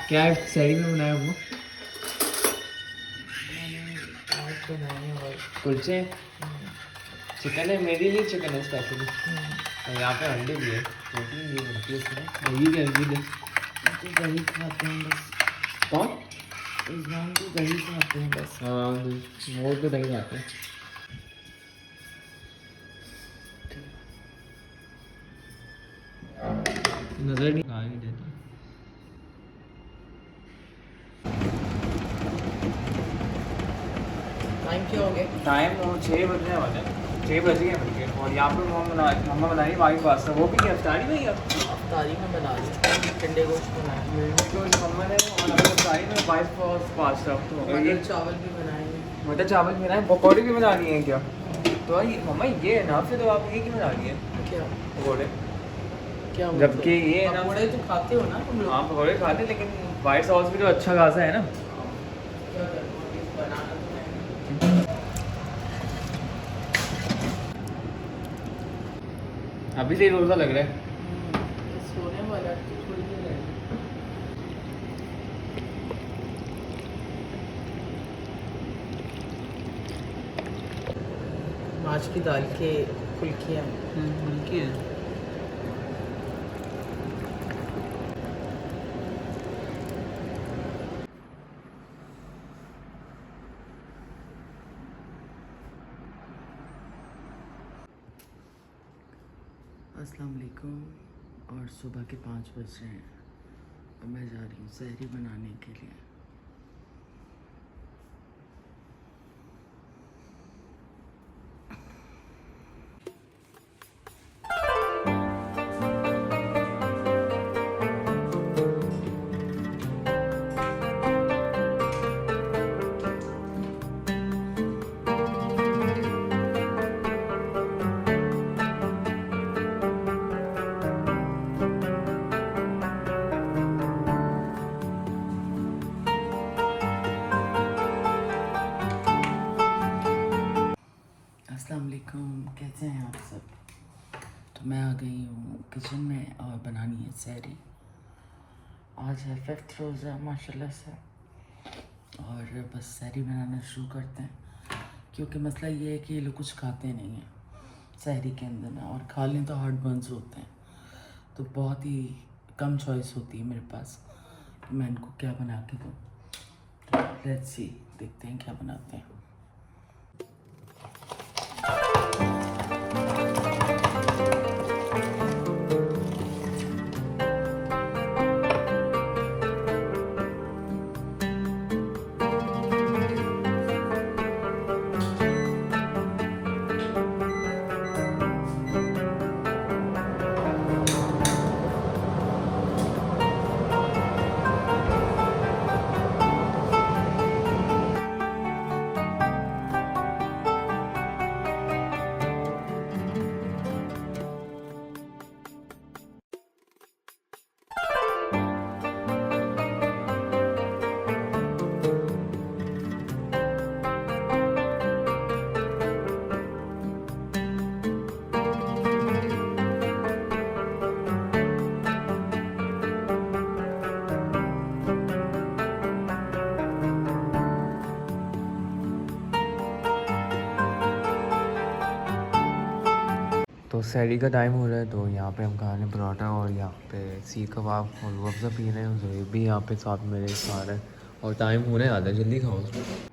क्या है शहरी में बनाया वो? कुलचे चिकन है, मेरे लिए चिकन है स्पेशली। और यहाँ पे अंडे भी है, प्रोटीन भी बनती है इसमें। और ये क्या है? तो दही खाते हैं बस। कौन? इस्लाम तो दही खाते हैं बस। हाँ वो तो दही खाते हैं। नजर नहीं आ ही देता। टाइम क्या हो गया? टाइम 6 बजने वाले हैं, 6 बज गए बल्कि। और यहाँ पे मम्मा बना रही है वाइट पास्ता। वो भी क्या अफ्तारी में ही अब अफ्तारी में बना ली, ठंडे गोश्त बनाए, तो मम्मा ने और अफ्तारी में वाइट पास्ता और ये मटर चावल भी बनाएंगे। मटर चावल भी बनाए, पकौड़े भी बना लिए हैं क्या? तो ये मम्मा ये है ना, फिर तो आप ये क्यों बना लिए क्या पकौड़े? क्या जबकि ये है ना, पकौड़े तो खाते हो ना तुम लोग? हाँ पकौड़े खाते, लेकिन वाइट सॉस भी तो अच्छा खासा है ना। क्या करोगे, बनाना तो है। अभी से ही रोज़ा लग रहा है। सोने वाला है, थोड़ी देर है। माछ की दाल के फुल्कियाँ फुल्की है। अस्सलाम वालेकुम। और सुबह के 5 बज रहे हैं और मैं जा रही हूँ सहरी बनाने के लिए। अस्सलाम वालेकुम, कैसे हैं आप सब? तो मैं आ गई हूँ किचन में और बनानी है सहरी। आज है 5th रोज़ा माशाल्लाह से, और बस सहरी बनाना शुरू करते हैं। क्योंकि मसला ये है कि ये लोग कुछ खाते नहीं हैं सहरी के अंदर ना, और खा लें तो हार्ट बर्न्स होते हैं। तो बहुत ही कम चॉइस होती है मेरे पास कि मैं इनको क्या बना के दूँ। लेट्स सी, देखते हैं क्या बनाते हैं। तो सहरी का टाइम हो रहा है, तो यहाँ पे हम खा रहे हैं पराठा और यहाँ पे सीख कबाब और वफ़ा पी रहे हैं। जो भी यहाँ पे साथ मेरे खा रहे हैं और टाइम होने आता है, जल्दी खाओ।